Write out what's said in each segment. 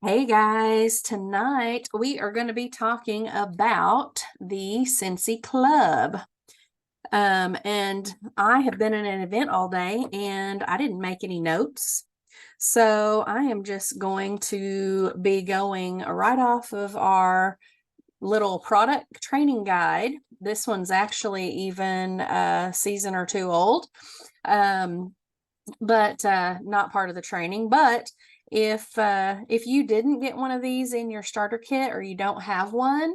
Hey guys, tonight we are going to be talking about the Scentsy Club. And I have been in an event all day and I didn't make any notes. So I am just going to be going right off of our little product training guide. This one's actually even a season or two old. Um, but not part of the training. But if you didn't get one of these in your starter kit or you don't have one,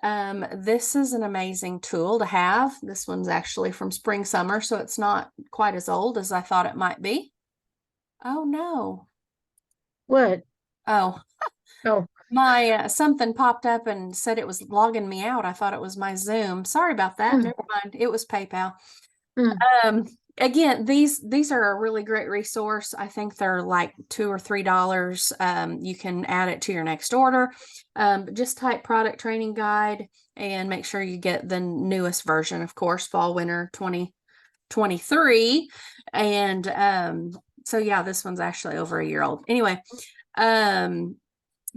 this is an amazing tool to have. This one's actually from spring summer, so it's not quite as old as I thought it might be. Oh no. What? Oh, Oh, my something popped up and said it was logging me out. I thought it was my Zoom. Sorry about that. mm, Never mind. It was PayPal. mm. Um, again, these are a really great resource. I think they're like $2 or $3. You can add it to your next order. Just type product training guide and make sure you get the newest version, of course, fall winter 2023. And so yeah, this one's actually over a year old. Anyway, um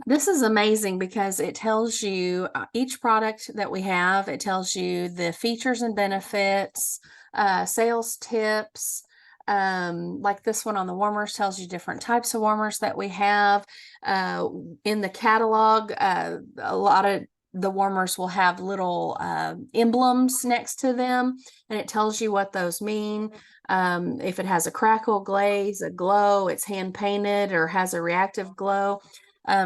this is amazing because it tells you each product that we have, it tells you the features and benefits, sales tips. Like this one on the warmers tells you different types of warmers that we have. In the catalog, a lot of the warmers will have little emblems next to them, and it tells you what those mean. If it has a crackle, glaze, a glow, it's hand painted or has a reactive glow.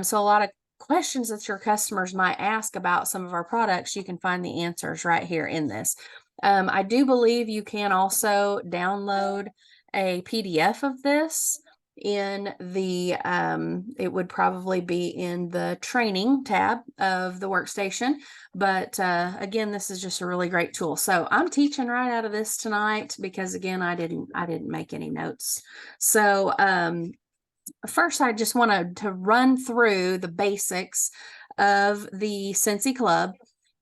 So a lot of questions that your customers might ask about some of our products, you can find the answers right here in this. I do believe you can also download a PDF of this in the, it would probably be in the training tab of the workstation. But again, this is just a really great tool. So I'm teaching right out of this tonight because again, I didn't make any notes. So first, I just wanted to run through the basics of the Scentsy Club.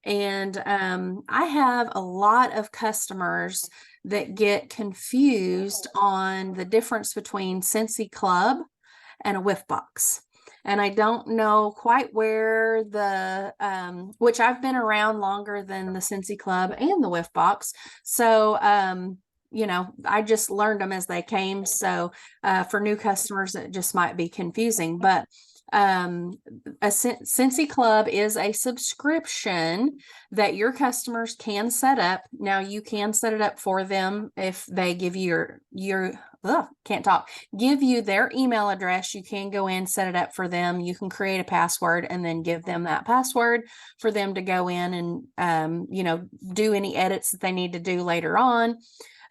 And I have a lot of customers that get confused on the difference between Scentsy Club and a whiff box. And I don't know quite where which I've been around longer than the Scentsy Club and the whiff box. So, I just learned them as they came. So for new customers, it just might be confusing. But a Scentsy Club is a subscription that your customers can set up. Now you can set it up for them if they give you can't talk, give you their email address. You can go in, set it up for them. You can create a password and then give them that password for them to go in and do any edits that they need to do later on.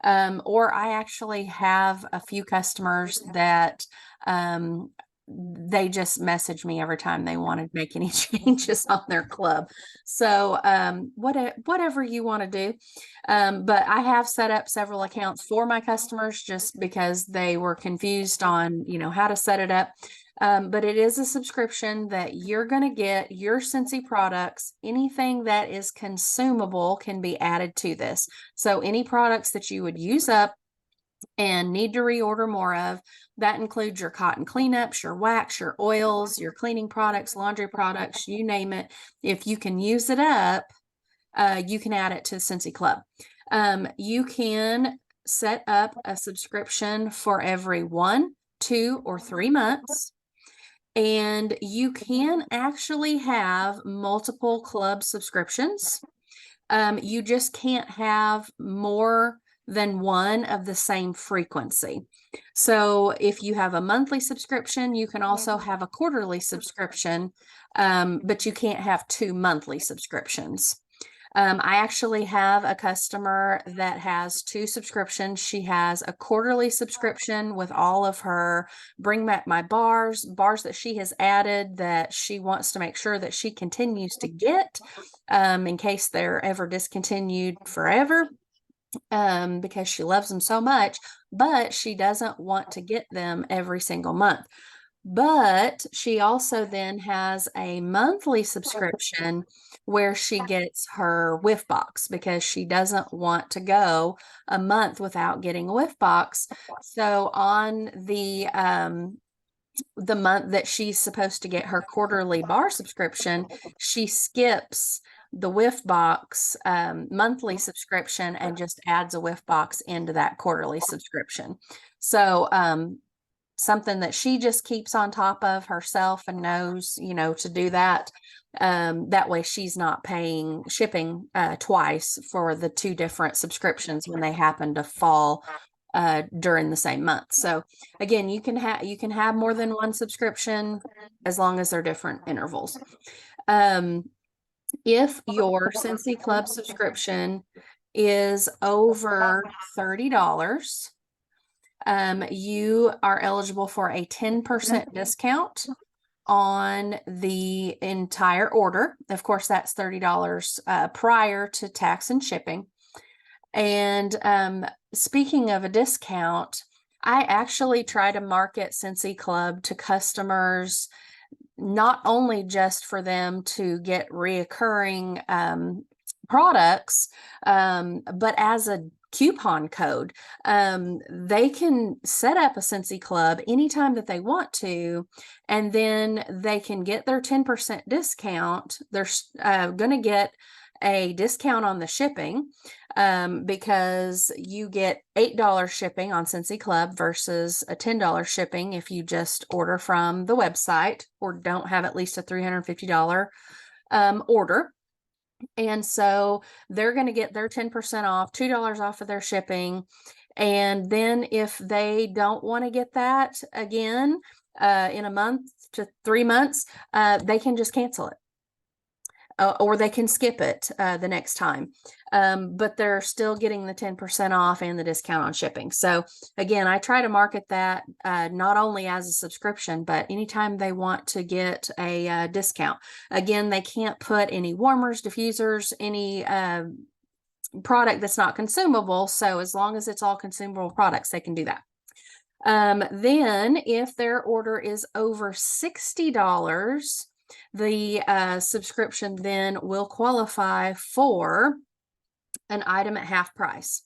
Or I actually have a few customers that they just message me every time they want to make any changes on their club. So whatever you want to do. But I have set up several accounts for my customers just because they were confused on, how to set it up. But it is a subscription that you're going to get your Scentsy products. Anything that is consumable can be added to this. So any products that you would use up and need to reorder more of, that includes your cotton cleanups, your wax, your oils, your cleaning products, laundry products, you name it. If you can use it up, you can add it to Scentsy Club. You can set up a subscription for every 1, 2, or 3 months. And you can actually have multiple club subscriptions. You just can't have more than one of the same frequency. So if you have a monthly subscription, you can also have a quarterly subscription, but you can't have 2 monthly subscriptions. I actually have a customer that has 2 subscriptions. She has a quarterly subscription with all of her bring back my bars that she has added that she wants to make sure that she continues to get in case they're ever discontinued forever, because she loves them so much, but she doesn't want to get them every single month. But she also then has a monthly subscription where she gets her whiff box because she doesn't want to go a month without getting a whiff box. So on the the month that she's supposed to get her quarterly bar subscription, she skips the whiff box monthly subscription and just adds a whiff box into that quarterly subscription. So something that she just keeps on top of herself and knows, to do that. That way she's not paying shipping twice for the two different subscriptions when they happen to fall during the same month. So again, you can have more than one subscription as long as they're different intervals. If your Scentsy Club subscription is over $30, you are eligible for a 10% discount on the entire order. Of course, that's $30 prior to tax and shipping. And speaking of a discount, I actually try to market Scentsy Club to customers, not only just for them to get reoccurring products, but as a coupon code. They can set up a Scentsy Club anytime that they want to, and then they can get their 10% discount. They're going to get a discount on the shipping because you get $8 shipping on Scentsy Club versus a $10 shipping if you just order from the website or don't have at least a $350 order. And so they're going to get their 10% off, $2 off of their shipping. And then if they don't want to get that again in a month to 3 months, they can just cancel it. Or they can skip it the next time. But they're still getting the 10% off and the discount on shipping. So again, I try to market that not only as a subscription, but anytime they want to get a discount. Again, they can't put any warmers, diffusers, any product that's not consumable. So as long as it's all consumable products, they can do that. Then if their order is over $60, the subscription then will qualify for an item at half price.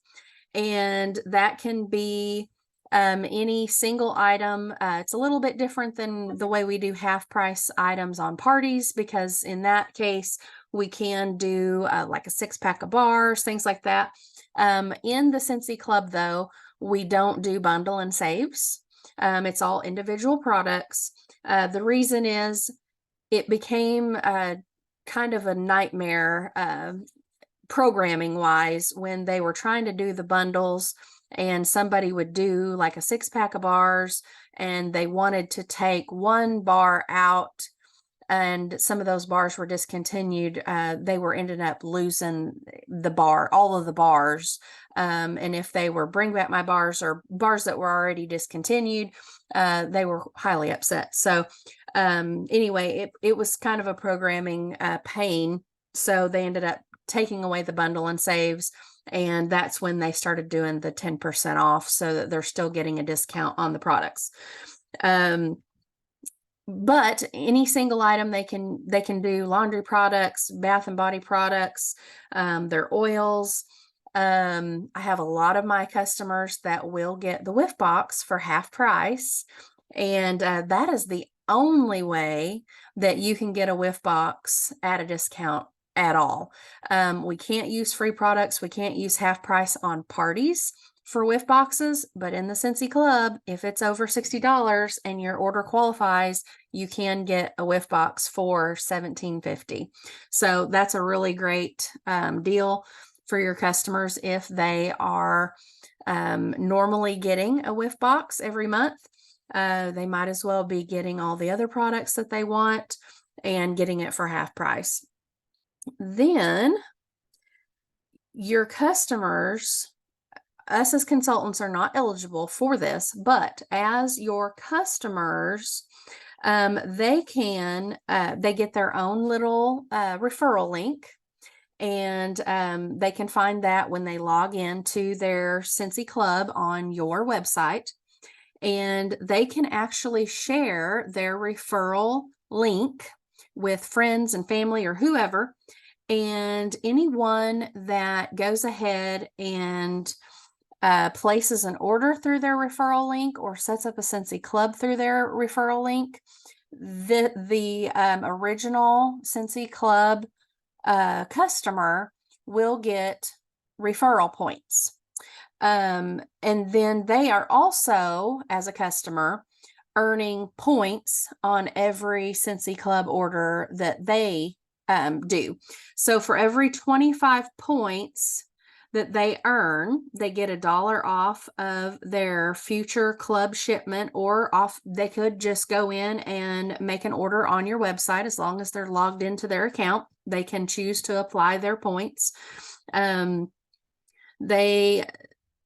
And that can be any single item. It's a little bit different than the way we do half price items on parties, because in that case, we can do like a 6-pack of bars, things like that. In the Scentsy Club, though, we don't do bundle and saves. It's all individual products. The reason is it became kind of a nightmare programming wise when they were trying to do the bundles, and somebody would do like a 6-pack of bars and they wanted to take one bar out, and some of those bars were discontinued. They were ended up losing all of the bars. And if they were bring back my bars or bars that were already discontinued, they were highly upset. So anyway, it was kind of a programming pain. So they ended up taking away the bundle and saves. And that's when they started doing the 10% off so that they're still getting a discount on the products. But any single item they can do laundry products, bath and body products, their oils. I have a lot of my customers that will get the whiff box for half price. And that is the only way that you can get a whiff box at a discount at all. We can't use free products. We can't use half price on parties for whiff boxes, but in the Scentsy Club, if it's over $60 and your order qualifies, you can get a whiff box for $17.50. So that's a really great deal for your customers if they are normally getting a whiff box every month. They might as well be getting all the other products that they want and getting it for half price. Then your customers, us as consultants, are not eligible for this, but as your customers, they get their own little referral link, and they can find that when they log into their Scentsy Club on your website, and they can actually share their referral link with friends and family or whoever, and anyone that goes ahead and places an order through their referral link or sets up a Scentsy club through their referral link, the original Scentsy club customer will get referral points. And then they are also, as a customer, earning points on every Scentsy club order that they do. So for every 25 points that they earn, they get $1 off of their future club shipment, or off. They could just go in and make an order on your website. As long as they're logged into their account, they can choose to apply their points. They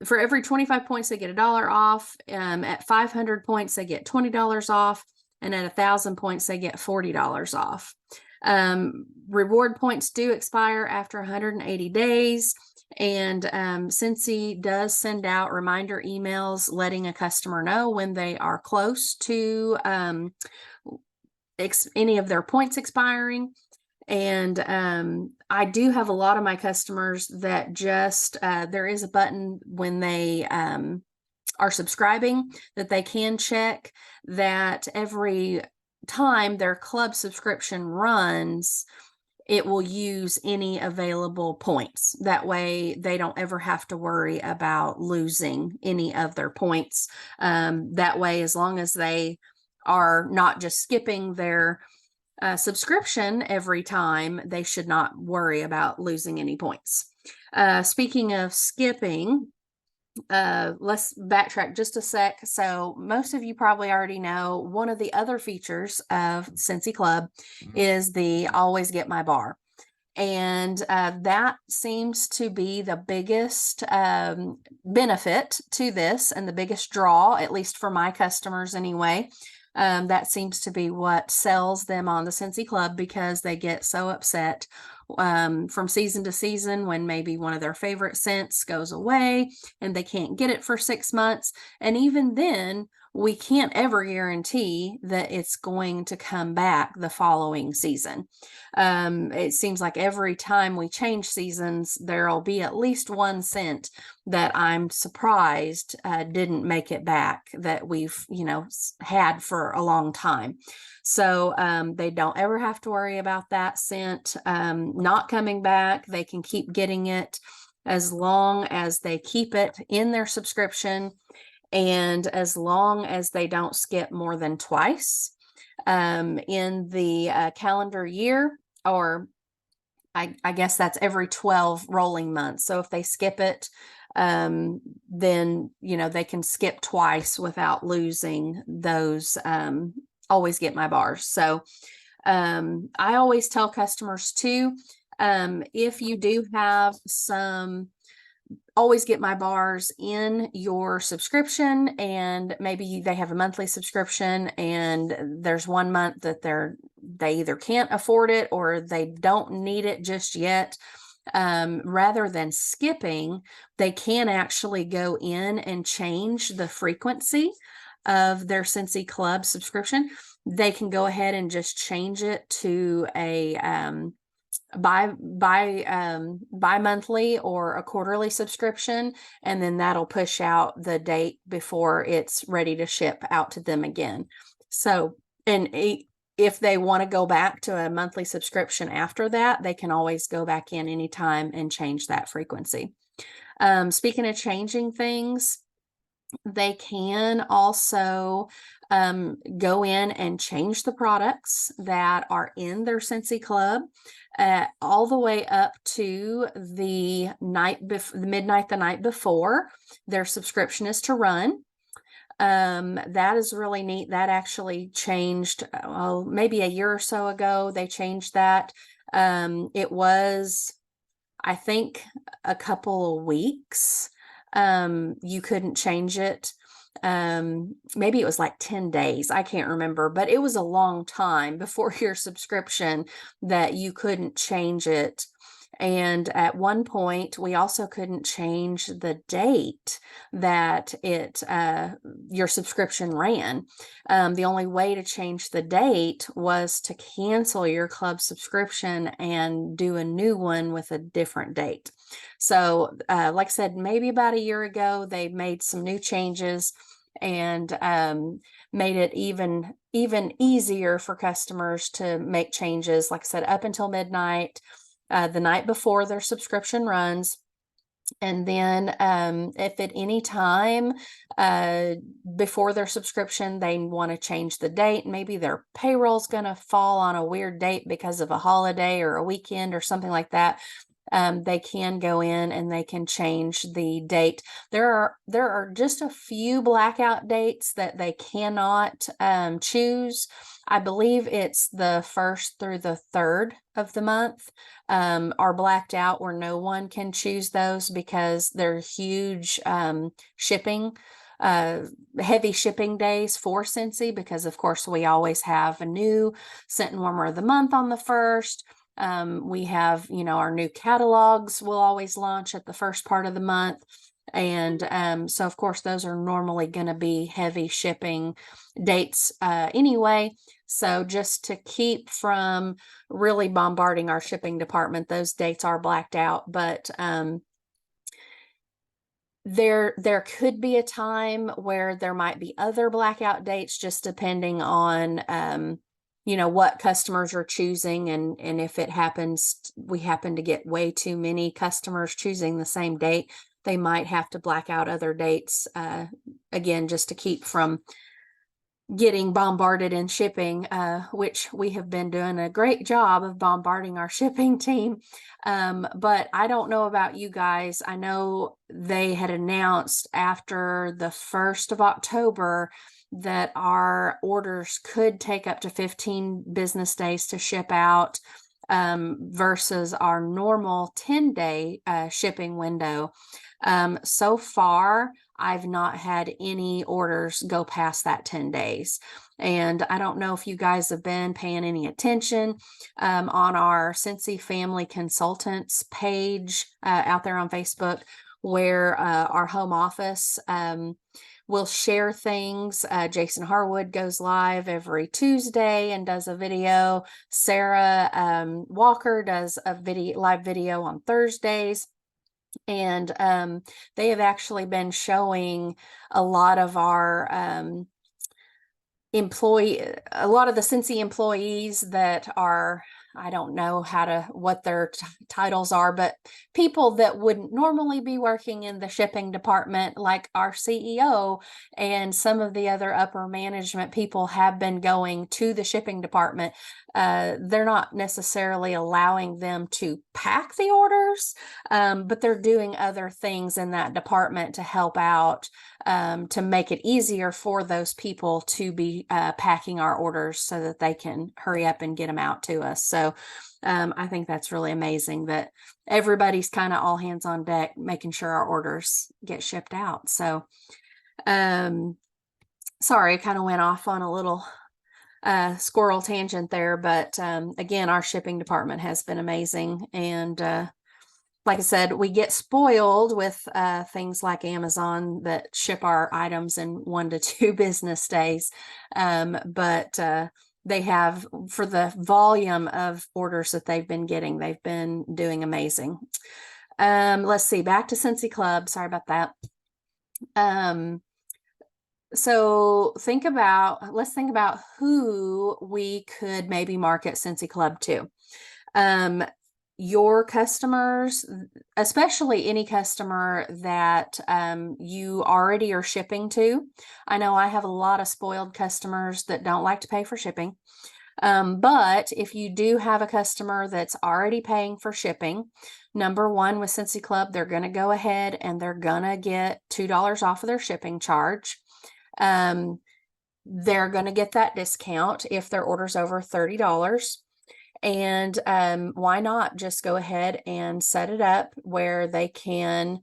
For every 25 points, they get $1 off. At 500 points, they get $20 off. And at 1,000 points, they get $40 off. Reward points do expire after 180 days. And Scentsy does send out reminder emails letting a customer know when they are close to any of their points expiring. And I do have a lot of my customers that just there is a button when they are subscribing that they can check that every time their club subscription runs, it will use any available points. That way they don't ever have to worry about losing any of their points. That way, as long as they are not just skipping their subscription every time, they should not worry about losing any points. Speaking of skipping, let's backtrack just a sec. So most of you probably already know one of the other features of Scentsy Club is the always get my bar. And that seems to be the biggest benefit to this and the biggest draw, at least for my customers anyway. That seems to be what sells them on the Scentsy Club, because they get so upset from season to season when maybe one of their favorite scents goes away and they can't get it for 6 months. And even then, we can't ever guarantee that it's going to come back the following season. It seems like every time we change seasons, there'll be at least one scent that I'm surprised didn't make it back, that we've, had for a long time. So they don't ever have to worry about that scent not coming back. They can keep getting it as long as they keep it in their subscription, and as long as they don't skip more than twice in the calendar year, or I guess that's every 12 rolling months. So if they skip it, then, they can skip twice without losing those always get my bars. So I always tell customers too, if you do have some always get my bars in your subscription, and maybe they have a monthly subscription and there's 1 month that they either can't afford it or they don't need it just yet, rather than skipping, they can actually go in and change the frequency of their Scentsy Club subscription. They can go ahead and just change it to a bi-monthly or a quarterly subscription, and then that'll push out the date before it's ready to ship out to them again. So, and if they want to go back to a monthly subscription after that, they can always go back in anytime and change that frequency. Speaking of changing things, they can also go in and change the products that are in their Scentsy Club all the way up to the midnight the night before their subscription is to run. That is really neat. That actually changed maybe a year or so ago. They changed that. It was, I think, a couple of weeks. You couldn't change it. Maybe it was like 10 days. I can't remember, but it was a long time before your subscription that you couldn't change it And at one point, we also couldn't change the date that your subscription ran. The only way to change the date was to cancel your club subscription and do a new one with a different date. So, like I said, maybe about a year ago, they made some new changes and made it even easier for customers to make changes. Like I said, up until midnight, the night before their subscription runs. And then if at any time before their subscription, they want to change the date, maybe their payroll's going to fall on a weird date because of a holiday or a weekend or something like that, they can go in and they can change the date. There are just a few blackout dates that they cannot choose. I believe it's the 1st through the 3rd of the month are blacked out, where no one can choose those because they're huge shipping heavy shipping days for Scentsy, because of course we always have a new scent and warmer of the month on the 1st. We have, our new catalogs will always launch at the first part of the month. And so of course those are normally going to be heavy shipping dates anyway. So just to keep from really bombarding our shipping department, those dates are blacked out. But there could be a time where there might be other blackout dates, just depending on what customers are choosing, and if it happens we happen to get way too many customers choosing the same date, they might have to black out other dates again, just to keep from getting bombarded in shipping, which we have been doing a great job of bombarding our shipping team. But I don't know about you guys. I know they had announced after the 1st of October that our orders could take up to 15 business days to ship out, versus our normal 10-day shipping window. So far, I've not had any orders go past that 10 days. And I don't know if you guys have been paying any attention on our Scentsy Family Consultants page out there on Facebook, where our home office will share things. Jason Harwood goes live every Tuesday and does a video. Sarah Walker does a live video on Thursdays. And they have actually been showing a lot of our a lot of the Scentsy employees that are, I don't know what their titles are, but people that wouldn't normally be working in the shipping department, like our CEO and some of the other upper management people, have been going to the shipping department. They're not necessarily allowing them to pack the orders, but they're doing other things in that department to help out, to make it easier for those people to be packing our orders so that they can hurry up and get them out to us. So I think that's really amazing that everybody's kind of all hands on deck, making sure our orders get shipped out. So sorry, I kind of went off on a little squirrel tangent there, but again, our shipping department has been amazing. And like I said, we get spoiled with things like Amazon that ship our items in 1 to 2 business days. But they have, for the volume of orders that they've been getting, they've been doing amazing. Let's see, back to Scentsy Club. Sorry about that. So let's think about who we could maybe market Scentsy Club to. Your customers, especially any customer that you already are shipping to. I know I have a lot of spoiled customers that don't like to pay for shipping. But if you do have a customer that's already paying for shipping, number one, with Scentsy Club, they're going to go ahead and they're going to get $2 off of their shipping charge. They're going to get that discount if their order's over $30. And why not just go ahead and set it up where they can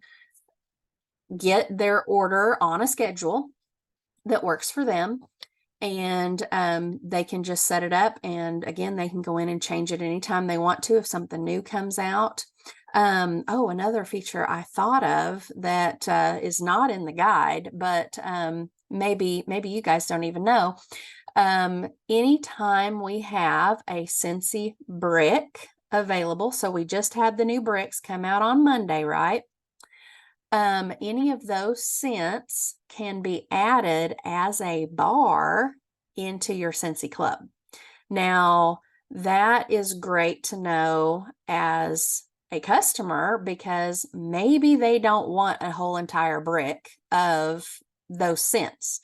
get their order on a schedule that works for them. And they can just set it up. And again, they can go in and change it anytime they want to if something new comes out. Oh, another feature I thought of that is not in the guide, but maybe you guys don't even know. Anytime we have a Scentsy brick available, so we just had the new bricks come out on Monday, right? Any of those scents can be added as a bar into your Scentsy Club. Now, that is great to know as a customer because maybe they don't want a whole entire brick of those scents.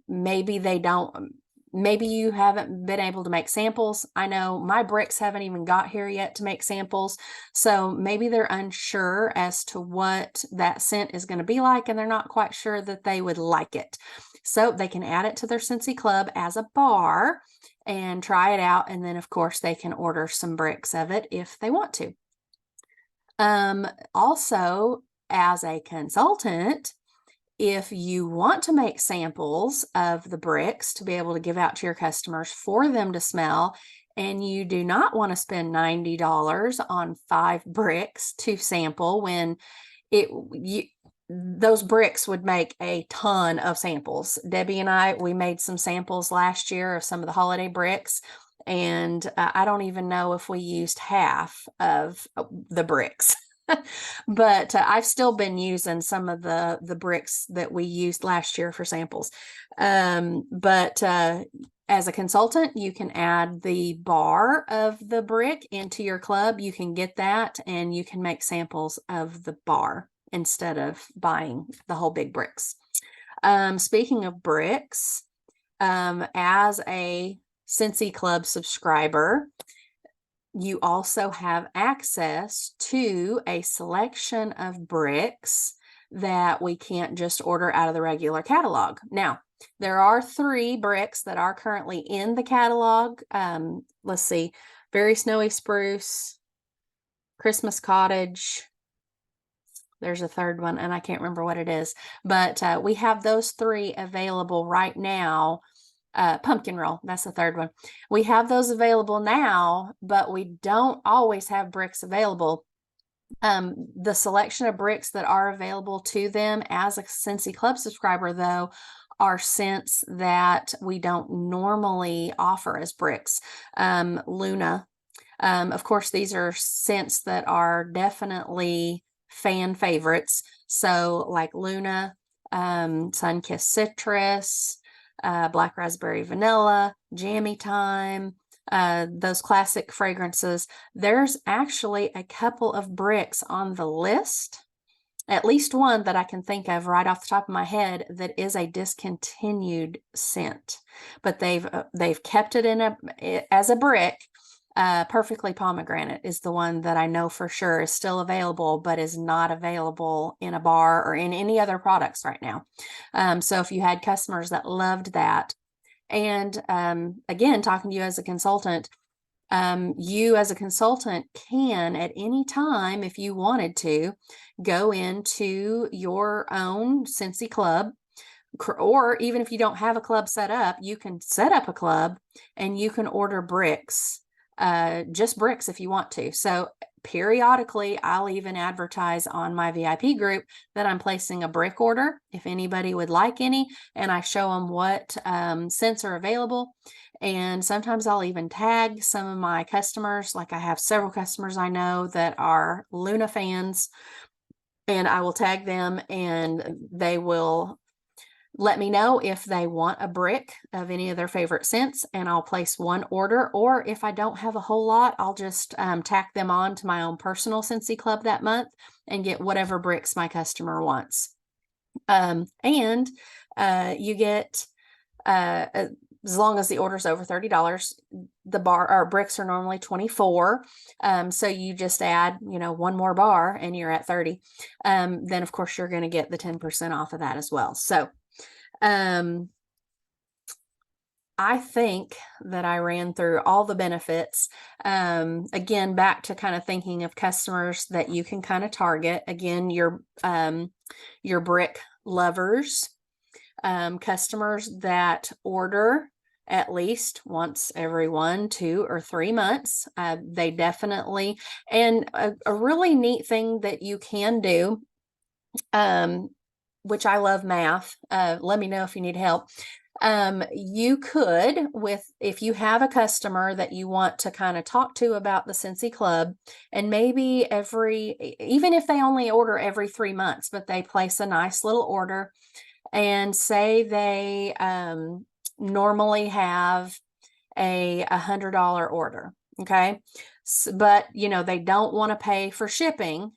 Maybe they don't, maybe you haven't been able to make samples. I know my bricks haven't even got here yet to make samples. So maybe they're unsure as to what that scent is going to be like, and they're not quite sure that they would like it. So they can add it to their Scentsy Club as a bar and try it out. And then of course they can order some bricks of it if they want to. Also, as a consultant, if you want to make samples of the bricks to be able to give out to your customers for them to smell, and you do not want to spend $90 on 5 bricks to sample when those bricks would make a ton of samples. Debbie and we made some samples last year of some of the holiday bricks, and I don't even know if we used half of the bricks. But I've still been using some of the bricks that we used last year for samples. But as a consultant, you can add the bar of the brick into your club. You can get that and you can make samples of the bar instead of buying the whole big bricks. Speaking of bricks, as a Scentsy Club subscriber, you also have access to a selection of bricks that we can't just order out of the regular catalog. Now, there are 3 bricks that are currently in the catalog. Let's see, Very Snowy Spruce, Christmas Cottage. There's a third one, and I can't remember what it is. But we have those 3 available right now. Pumpkin roll, that's the third one. We have those available now, but we don't always have bricks available. The selection of bricks that are available to them as a Scentsy Club subscriber, though, are scents that we don't normally offer as bricks. Luna. Of course, these are scents that are definitely fan favorites. So like Luna, Sun-Kissed Citrus, Black Raspberry Vanilla, Jammy Time, those classic fragrances. There's actually a couple of bricks on the list, at least one that I can think of right off the top of my head that is a discontinued scent, but they've kept it as a brick. Perfectly Pomegranate is the one that I know for sure is still available, but is not available in a bar or in any other products right now. So if you had customers that loved that, and again, talking to you as a consultant, you as a consultant can at any time, if you wanted to, go into your own Scentsy Club, or even if you don't have a club set up, you can set up a club and you can order bricks. Just bricks if you want to. So periodically, I'll even advertise on my VIP group that I'm placing a brick order if anybody would like any, and I show them what scents are available. And sometimes I'll even tag some of my customers. Like I have several customers I know that are Luna fans, and I will tag them and they will let me know if they want a brick of any of their favorite scents, and I'll place one order. Or if I don't have a whole lot, I'll just tack them on to my own personal Scentsy Club that month and get whatever bricks my customer wants. And you get, as long as the order's over $30, the bar or bricks are normally $24. So you just add, one more bar and you're at $30. Then of course you're going to get the 10% off of that as well. So I think that I ran through all the benefits. Again, back to kind of thinking of customers that you can kind of target. Again, your brick lovers, customers that order at least once every 1, 2, or 3 months. They definitely, and a really neat thing that you can do, which I love math. Let me know if you need help. You could, if you have a customer that you want to kind of talk to about the Scentsy Club, and maybe even if they only order every 3 months, but they place a nice little order, and say they normally have a $100 order. Okay. But they don't want to pay for shipping.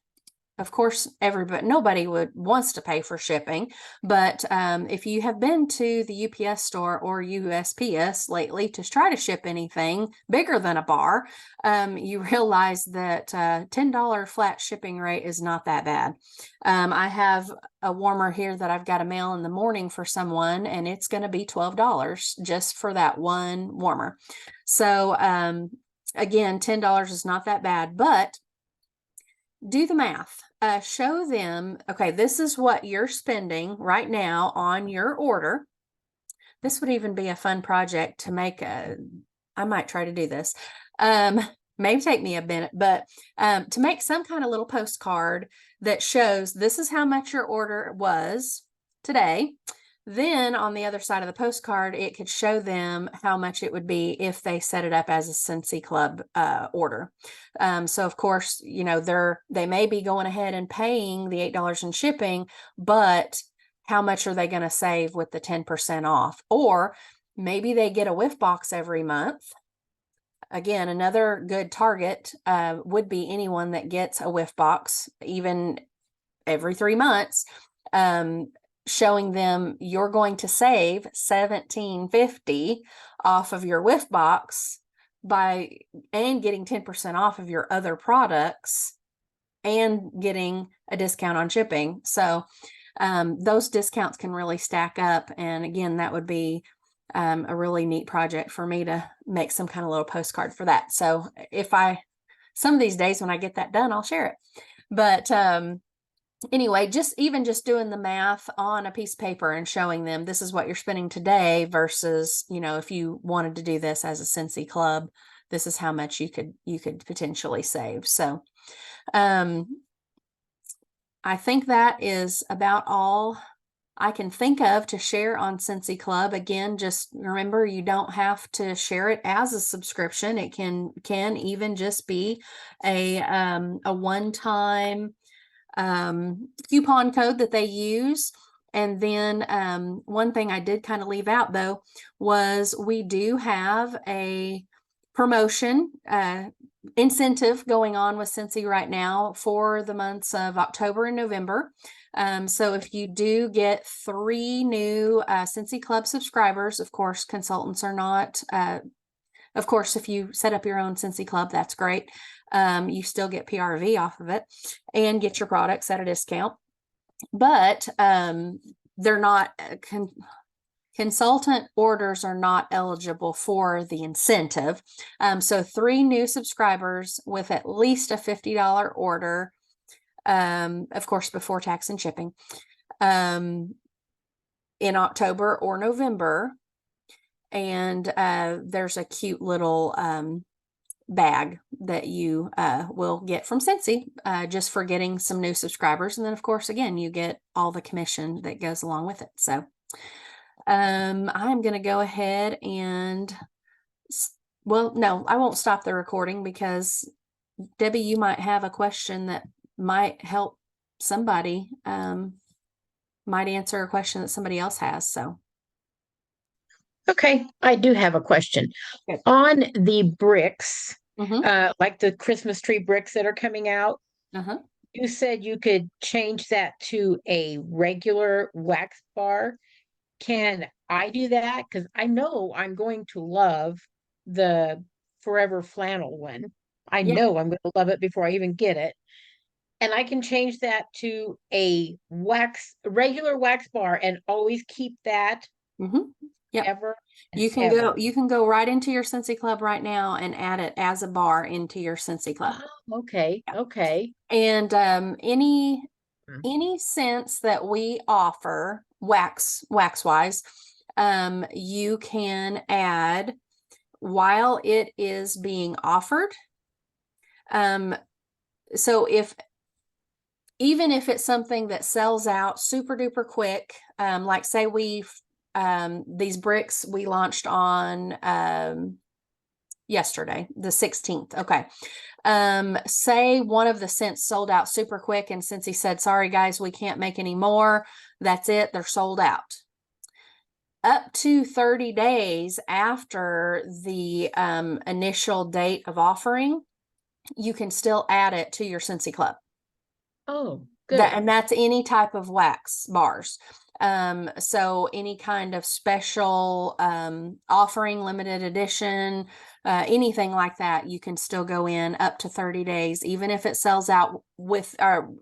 Of course, nobody wants to pay for shipping, but if you have been to the UPS store or USPS lately to try to ship anything bigger than a bar, you realize that $10 flat shipping rate is not that bad. I have a warmer here that I've got to mail in the morning for someone, and it's going to be $12 just for that one warmer. So again, $10 is not that bad, but do the math. Show them, okay, this is what you're spending right now on your order. This would even be a fun project to make. I might try to do this. Maybe take me a minute, but to make some kind of little postcard that shows this is how much your order was today. Then on the other side of the postcard, it could show them how much it would be if they set it up as a Scentsy Club order. So of course, they may be going ahead and paying the $8 in shipping, but how much are they going to save with the 10% off? Or maybe they get a whiff box every month. Again, another good target would be anyone that gets a whiff box even every 3 months. Showing them you're going to save $17.50 off of your whiff box and getting 10% off of your other products and getting a discount on shipping. So those discounts can really stack up. And again, that would be a really neat project for me to make some kind of little postcard for that. So some of these days when I get that done, I'll share it. But anyway, just doing the math on a piece of paper and showing them this is what you're spending today versus, if you wanted to do this as a Scentsy Club, this is how much you could potentially save. So, I think that is about all I can think of to share on Scentsy Club. Again, just remember, you don't have to share it as a subscription. It can even just be a one-time coupon code that they use. And then one thing I did kind of leave out though was we do have a promotion incentive going on with Scentsy right now for the months of October and November. So if you do get 3 new Scentsy Club subscribers, of course, consultants are not. Of course, if you set up your own Scentsy Club, that's great. You still get PRV off of it and get your products at a discount. But they're not consultant orders are not eligible for the incentive. So 3 new subscribers with at least a $50 order, of course, before tax and shipping, in October or November. And there's a cute little bag that you will get from Scentsy just for getting some new subscribers. And then, of course, again, you get all the commission that goes along with it. So I'm going to go ahead and, well, no, I won't stop the recording because Debbie, you might have a question that might help somebody, might answer a question that somebody else has. So. Okay, I do have a question. Good. On the bricks, Mm-hmm. like the Christmas tree bricks that are coming out, Uh-huh. you said you could change that to a regular wax bar. Can I do that? Because I know I'm going to love the Forever Flannel one. I Yeah. know I'm going to love it before I even get it. And I can change that to a regular wax bar and always keep that Mm-hmm. Yep. ever and You ever. can go right into your Scentsy Club right now and add it as a bar into your Scentsy Club. Oh, okay. Yeah. Okay. And any scents that we offer wax wise, you can add while it is being offered. So even if it's something that sells out super duper quick, like say these bricks we launched on yesterday, the 16th. Okay. Say one of the scents sold out super quick, and since he said, sorry guys, we can't make any more, that's it, they're sold out. Up to 30 days after the initial date of offering, you can still add it to your Scentsy Club. Oh, That, good. and that's any type of wax bars. So any kind of special offering, limited edition, anything like that, you can still go in up to 30 days. Even if it sells out with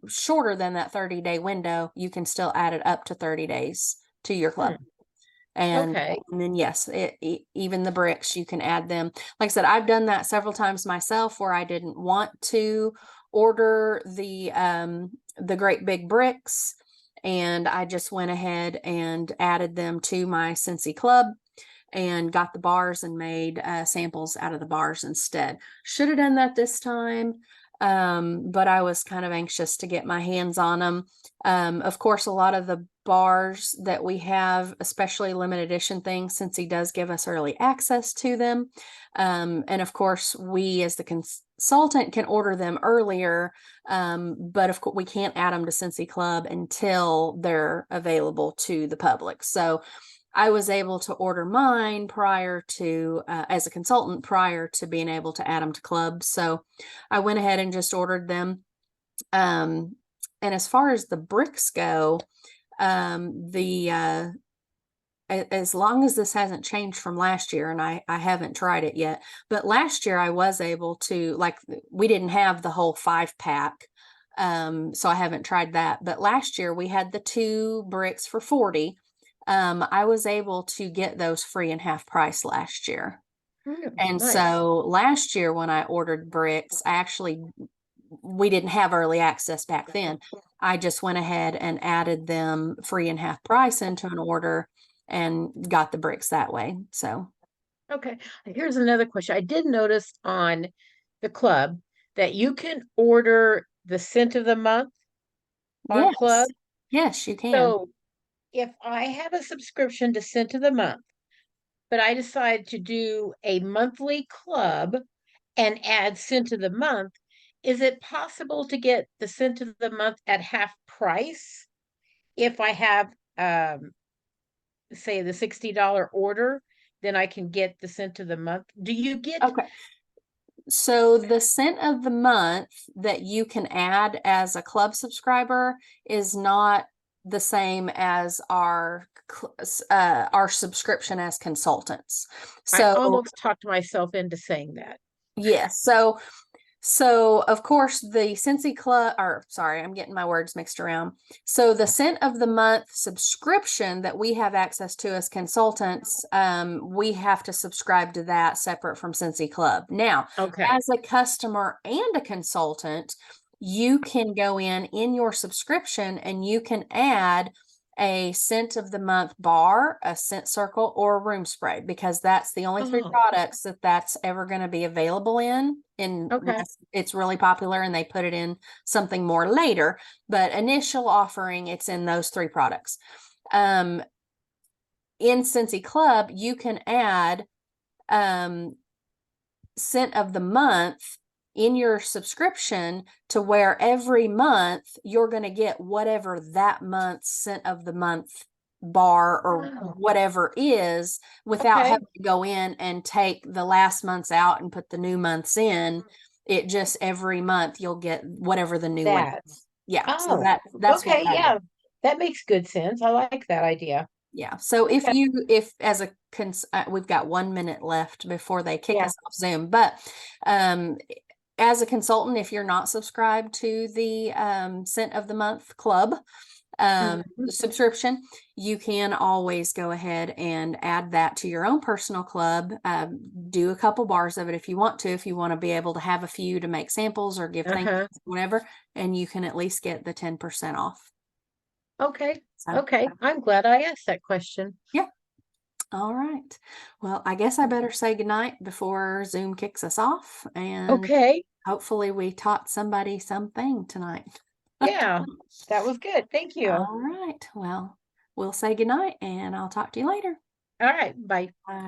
shorter than that 30-day window, you can still add it up to 30 days to your club. Okay. And then yes, even the bricks, you can add them. Like I said, I've done that several times myself where I didn't want to order the great big bricks, and I just went ahead and added them to my Scentsy Club and got the bars and made samples out of the bars instead. Should have done that this time, but I was kind of anxious to get my hands on them. Of course, a lot of the bars that we have, especially limited edition things, since he does give us early access to them. And of course, we as the consultant can order them earlier, but of course we can't add them to Scentsy Club until they're available to the public. So I was able to order mine prior to, as a consultant, prior to being able to add them to clubs. So I went ahead and just ordered them. And as far as the bricks go, as long as this hasn't changed from last year, and I haven't tried it yet, but last year I was able to, like, we didn't have the whole 5-pack. So I haven't tried that, but last year we had the 2 bricks for 40. I was able to get those free and half price last year. And Nice. so last year when I ordered bricks, we didn't have early access back then. I just went ahead and added them free and half price into an order and got the bricks that way. So Okay. Here's another question. I did notice on the club that you can order the scent of the month on club. yes, yes, you can. So if I have a subscription to scent of the month, but I decide to do a monthly club and add scent of the month, is it possible to get the scent of the month at half price if I have, say, the $60 order? Then I can get the scent of the month. Do you get? Okay. So the scent of the month that you can add as a club subscriber is not the same as our subscription as consultants. I So almost talked myself into saying that. yes, so of course the Scentsy Club, or sorry, I'm getting my words mixed around. So the scent of the month subscription that we have access to as consultants, we have to subscribe to that separate from Scentsy Club. Now, Okay. as a customer and a consultant, you can go in your subscription and you can add a scent of the month bar, a scent circle, or a room spray, because that's the only 3 Oh, products that's ever going to be available okay. unless it's really popular and they put it in something more later. But initial offering, it's in those 3 products. In Scentsy Club, you can add scent of the month in your subscription to where every month you're going to get whatever that month's scent of the month bar or Oh, whatever is, without okay. having to go in and take the last month's out and put the new months in. It just every month you'll get whatever the new one That. is. Yeah, so Oh, that's what okay. that is. Yeah, that makes good sense. I like that idea. Yeah. So Okay. if as a we've got 1 minute left before they kick Yeah. us off Zoom, but um, as a consultant, if you're not subscribed to the Scent of the Month Club Mhm. subscription, you can always go ahead and add that to your own personal club. Do a couple bars of it if you want to, if you want to be able to have a few to make samples or give thank Uh-huh. yous, whatever, and you can at least get the 10% off. Okay. So Okay. I'm glad I asked that question. yeah. All right. Well, I guess I better say goodnight before Zoom kicks us off, and Okay. hopefully we taught somebody something tonight. Yeah, that was good. Thank you. All right. Well, we'll say goodnight and I'll talk to you later. All right. Bye. Bye.